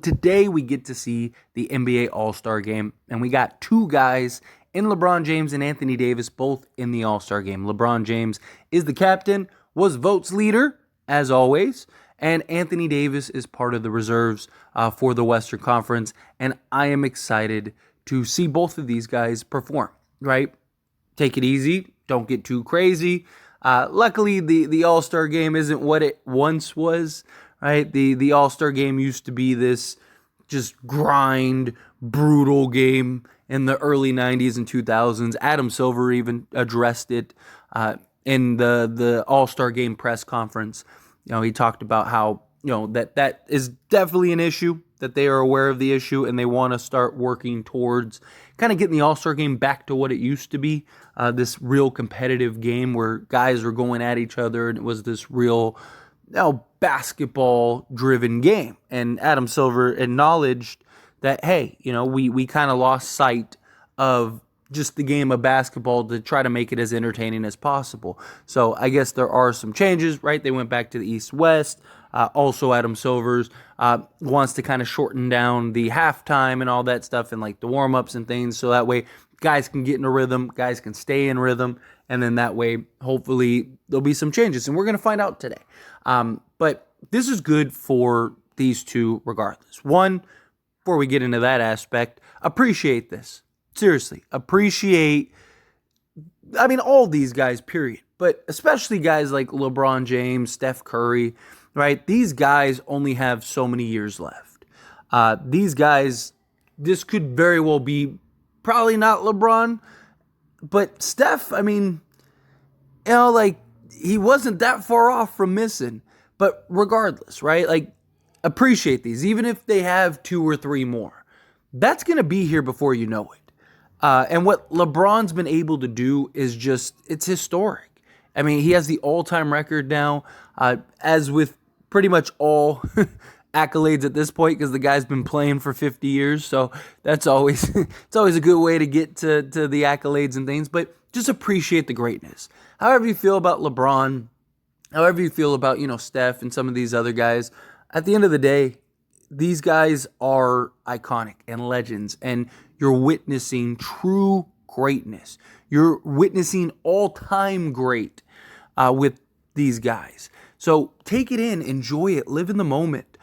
today we get to see the NBA All-Star Game, and we got two guys in LeBron James and Anthony Davis, both in the All-Star Game. LeBron James is the captain, was votes leader, as always, and Anthony Davis is part of the reserves for the Western Conference, and I am excited to see both of these guys perform, right? Take it easy, don't get too crazy. Luckily, the All-Star Game isn't what it once was, right? The All-Star Game used to be this just grind, brutal game in the early 90s and 2000s. Adam Silver even addressed it in the All-Star Game press conference. He talked about how, that is definitely an issue, that they are aware of the issue, and they want to start working towards kind of getting the All-Star Game back to what it used to be, this real competitive game where guys were going at each other, and it was this real basketball-driven game. And Adam Silver acknowledged that, hey, we kind of lost sight of just the game of basketball to try to make it as entertaining as possible. So I guess there are some changes, right? They went back to the East-West. Also, Adam Silvers wants to kind of shorten down the halftime and all that stuff and like the warm-ups and things, so that way guys can get in a rhythm, guys can stay in rhythm, and then that way, hopefully, there'll be some changes. And we're going to find out today. But this is good for these two regardless. One, before we get into that aspect, appreciate this. Seriously, appreciate, all these guys, period. But especially guys like LeBron James, Steph Curry, right? These guys only have so many years left. These guys, this could very well be probably not LeBron, but Steph, he wasn't that far off from missing. But regardless, right? Appreciate these, even if they have 2 or 3 more. That's going to be here before you know it. And what LeBron's been able to do is it's historic. He has the all-time record now, as with pretty much all accolades at this point, because the guy's been playing for 50 years. So that's always, it's always a good way to get to the accolades and things. But just appreciate the greatness. However you feel about LeBron, however you feel about, Steph and some of these other guys, at the end of the day, these guys are iconic and legends, and you're witnessing true greatness. You're witnessing all-time great with these guys. So take it in, enjoy it, live in the moment.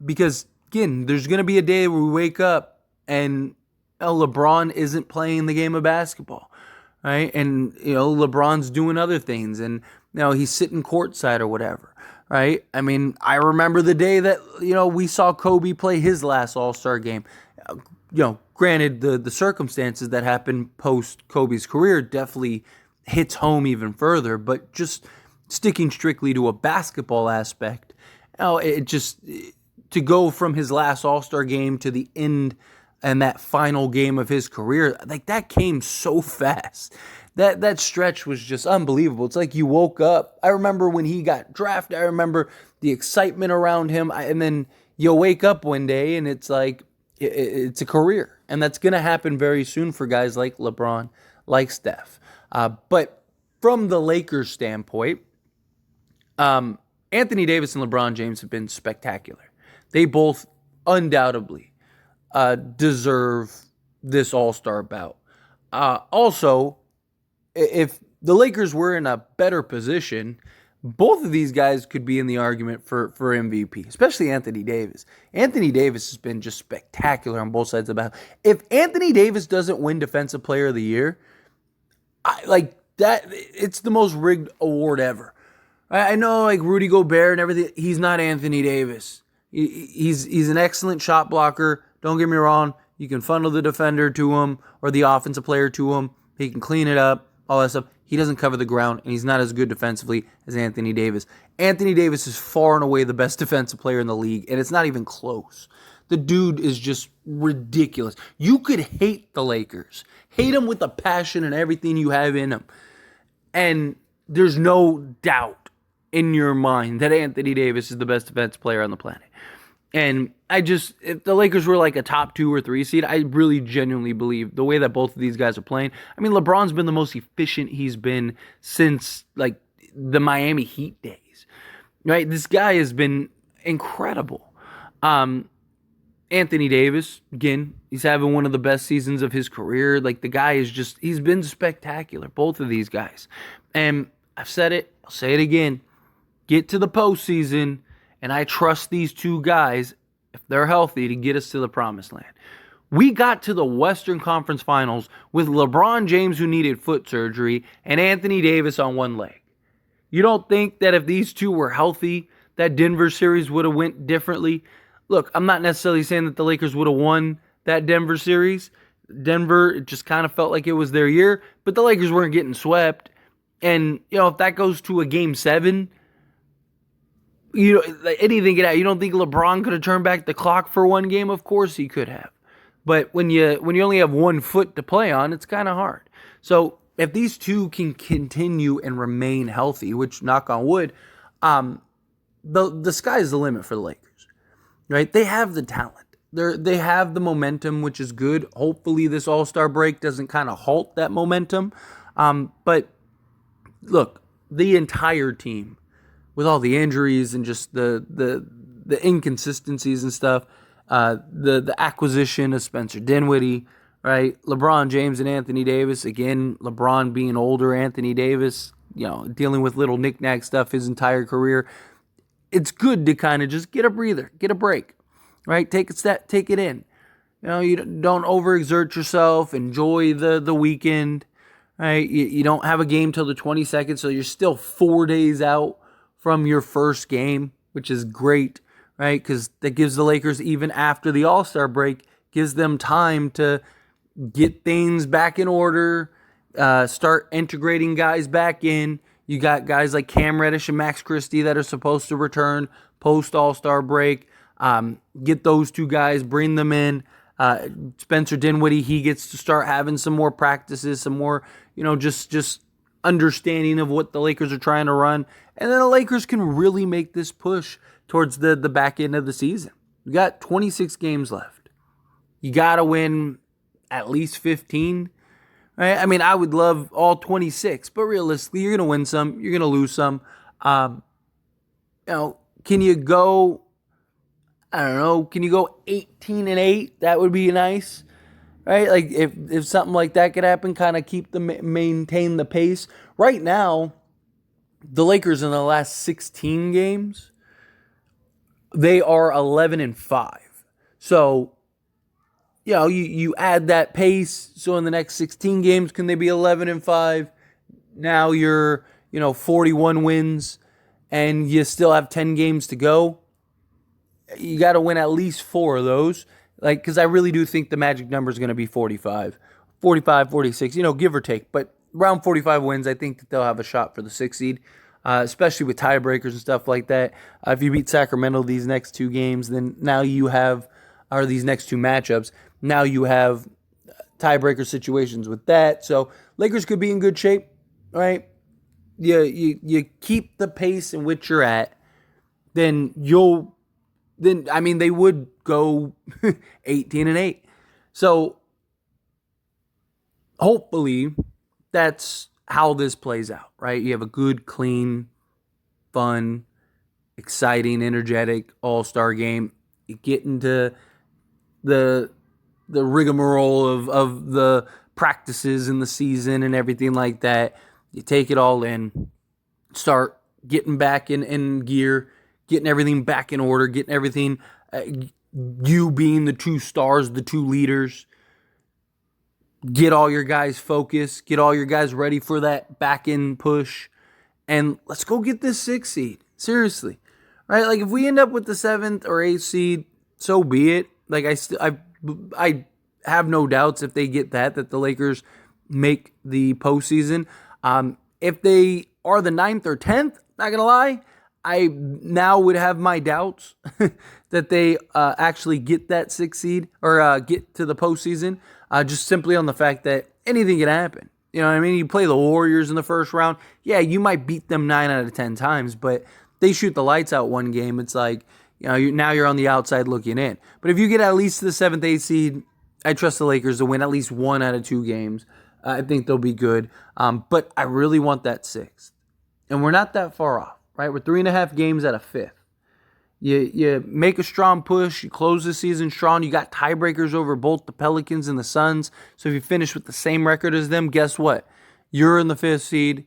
Because, again, there's going to be a day where we wake up and LeBron isn't playing the game of basketball, right? And, LeBron's doing other things, and, he's sitting courtside or whatever. Right? I remember the day that, we saw Kobe play his last All-Star game. Granted, the circumstances that happened post Kobe's career definitely hits home even further, but just sticking strictly to a basketball aspect, to go from his last All-Star game to the end and that final game of his career, that came so fast. That stretch was just unbelievable. It's like you woke up. I remember when he got drafted. I remember the excitement around him. And then you wake up one day and it's like, it's a career. And that's going to happen very soon for guys like LeBron, like Steph. But from the Lakers standpoint, Anthony Davis and LeBron James have been spectacular. They both undoubtedly deserve this All-Star bout. Also, if the Lakers were in a better position, both of these guys could be in the argument for MVP, especially Anthony Davis. Anthony Davis has been just spectacular on both sides of the battle. If Anthony Davis doesn't win Defensive Player of the Year, it's the most rigged award ever. I know, Rudy Gobert and everything, he's not Anthony Davis. He's an excellent shot blocker. Don't get me wrong. You can funnel the defender to him or the offensive player to him. He can clean it up, all that stuff. He doesn't cover the ground, and he's not as good defensively as Anthony Davis. Anthony Davis is far and away the best defensive player in the league, and it's not even close. The dude is just ridiculous. You could hate the Lakers. Hate them with the passion and everything you have in them. And there's no doubt in your mind that Anthony Davis is the best defensive player on the planet. And if the Lakers were like a top 2 or 3 seed, I really genuinely believe the way that both of these guys are playing. LeBron's been the most efficient he's been since the Miami Heat days, right? This guy has been incredible. Anthony Davis, again, he's having one of the best seasons of his career. Like, the guy is just, he's been spectacular, both of these guys. And I've said it, I'll say it again. Get to the postseason, and I trust these two guys, if they're healthy, to get us to the promised land. We got to the Western Conference Finals with LeBron James, who needed foot surgery, and Anthony Davis on one leg. You don't think that if these two were healthy, that Denver series would have went differently? Look, I'm not necessarily saying that the Lakers would have won that Denver series. Denver, it just kind of felt like it was their year, but the Lakers weren't getting swept. And, if that goes to a game 7, anything could happen. You don't think LeBron could have turned back the clock for one game? Of course he could have. But when you only have 1 foot to play on, it's kind of hard. So if these two can continue and remain healthy, which, knock on wood, the sky's the limit for the Lakers, right? They have the talent. They have the momentum, which is good. Hopefully this All-Star break doesn't kind of halt that momentum. But look, the entire team, with all the injuries and just the inconsistencies and stuff, the acquisition of Spencer Dinwiddie, right? LeBron James and Anthony Davis. Again, LeBron being older, Anthony Davis, dealing with little knick-knack stuff his entire career. It's good to kind of just get a breather, get a break, right? Take a step, take it in. You don't overexert yourself. Enjoy the weekend, right? You don't have a game till the 22nd, so you're still 4 days out from your first game, which is great, right? Because that gives the Lakers, even after the All-Star break, gives them time to get things back in order, start integrating guys back in. You got guys like Cam Reddish and Max Christie that are supposed to return post All-Star break. Get those two guys, bring them in. Spencer Dinwiddie, he gets to start having some more practices, some more, just understanding of what the Lakers are trying to run. And then the Lakers can really make this push towards the back end of the season. We got 26 games left. You got to win at least 15. Right? I mean, I would love all 26, but realistically, you're going to win some, you're going to lose some. Can you go, I don't know, can you go 18-8? That would be nice, right? Like if something like that could happen, kind of maintain the pace. Right now, the Lakers in the last 16 games, they are 11-5. So, you add that pace. So in the next 16 games, can they be 11-5? Now you're, 41 wins, and you still have 10 games to go. You got to win at least 4 of those. Because I really do think the magic number is going to be 45, 46, give or take. But around 45 wins, I think that they'll have a shot for the 6th seed, especially with tiebreakers and stuff like that. If you beat Sacramento these next 2 games, then now you have, or these next 2 matchups, now you have tiebreaker situations with that. So Lakers could be in good shape, right? You keep the pace in which you're at, then they would go 18-8. So hopefully that's how this plays out, right? You have a good, clean, fun, exciting, energetic All-Star game. You get into the rigmarole of the practices in the season and everything like that. You take it all in, start getting back in gear, getting everything back in order, getting everything, you being the 2 stars, the 2 leaders. Get all your guys focused, get all your guys ready for that back end push, and let's go get this 6th seed. Seriously, right? Like if we end up with the 7th or 8th seed, so be it. Like I have no doubts if they get that the Lakers make the postseason. If they are the 9th or 10th, not gonna lie, I now would have my doubts that they actually get that 6th seed or get to the postseason, just simply on the fact that anything can happen. You know what I mean? You play the Warriors in the first round. Yeah, you might beat them 9 out of 10 times, but they shoot the lights out one game. It's like, now you're on the outside looking in. But if you get at least to the 7th, 8th seed, I trust the Lakers to win at least 1 out of 2 games. I think they'll be good. But I really want that 6th. And we're not that far off, right? We're 3.5 games out of 5th. You make a strong push. You close the season strong. You got tiebreakers over both the Pelicans and the Suns. So if you finish with the same record as them, guess what? You're in the 5th seed,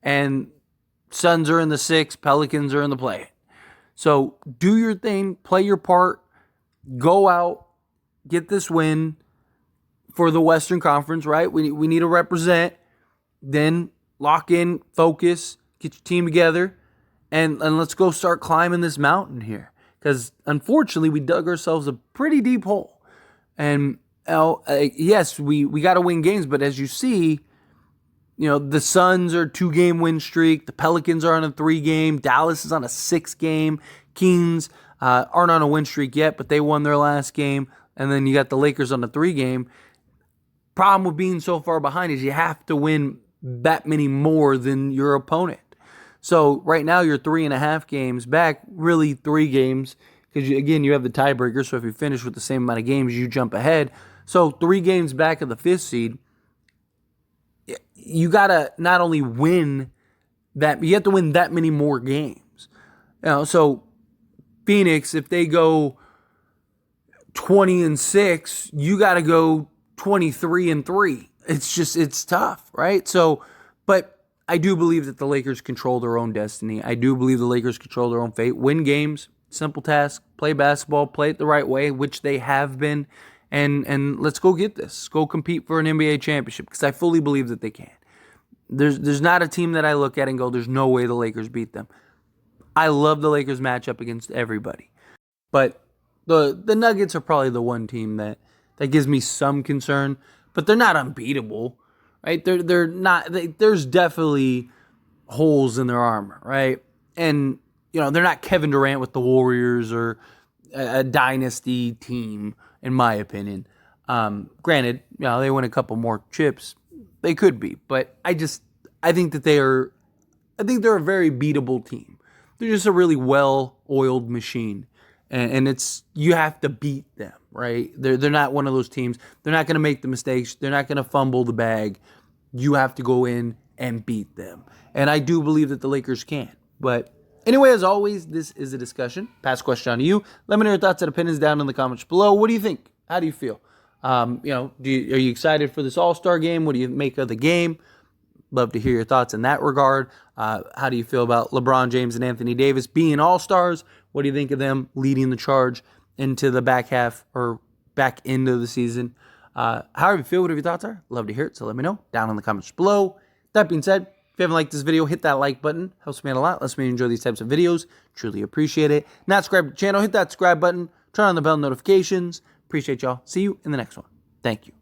and Suns are in the 6th. Pelicans are in the play. So do your thing. Play your part. Go out. Get this win for the Western Conference, right? We need to represent. Then lock in, focus, get your team together, and let's go start climbing this mountain here. Because unfortunately, we dug ourselves a pretty deep hole. And yes, we got to win games, but as you see, the Suns are a 2-game win streak. The Pelicans are on a 3-game. Dallas is on a 6-game. Kings aren't on a win streak yet, but they won their last game. And then you got the Lakers on a 3-game. Problem with being so far behind is you have to win that many more than your opponent. So right now you're 3.5 games back, really 3 games, because again, you have the tiebreaker. So if you finish with the same amount of games, you jump ahead. So 3 games back of the 5th seed. You got to not only win that, you have to win that many more games. So Phoenix, if they go 20-6, you got to go 23-3. It's tough, right? So, but I do believe that the Lakers control their own destiny. I do believe the Lakers control their own fate. Win games, simple task. Play basketball, play it the right way, which they have been. And let's go get this. Let's go compete for an NBA championship, because I fully believe that they can. There's not a team that I look at and go, there's no way the Lakers beat them. I love the Lakers matchup against everybody. But the Nuggets are probably the one team that gives me some concern, but they're not unbeatable, right? They're not. There's definitely holes in their armor, right? And they're not Kevin Durant with the Warriors or a dynasty team, in my opinion. Granted, they win a couple more chips, they could be, but I think that they're a very beatable team. They're just a really well-oiled machine. And it's, you have to beat them, right? They're not one of those teams. They're not going to make the mistakes. They're not going to fumble the bag. You have to go in and beat them. And I do believe that the Lakers can. But anyway, as always, this is a discussion. Pass question on to you. Let me know your thoughts and opinions down in the comments below. What do you think? How do you feel? Are you excited for this All-Star game? What do you make of the game? Love to hear your thoughts in that regard. How do you feel about LeBron James and Anthony Davis being All-Stars? What do you think of them leading the charge into the back half or back end of the season? However you feel, whatever your thoughts are, love to hear it. So let me know down in the comments below. That being said, if you haven't liked this video, hit that like button. Helps me out a lot. Lets me enjoy these types of videos. Truly appreciate it. Not subscribed to the channel, hit that subscribe button. Turn on the bell notifications. Appreciate y'all. See you in the next one. Thank you.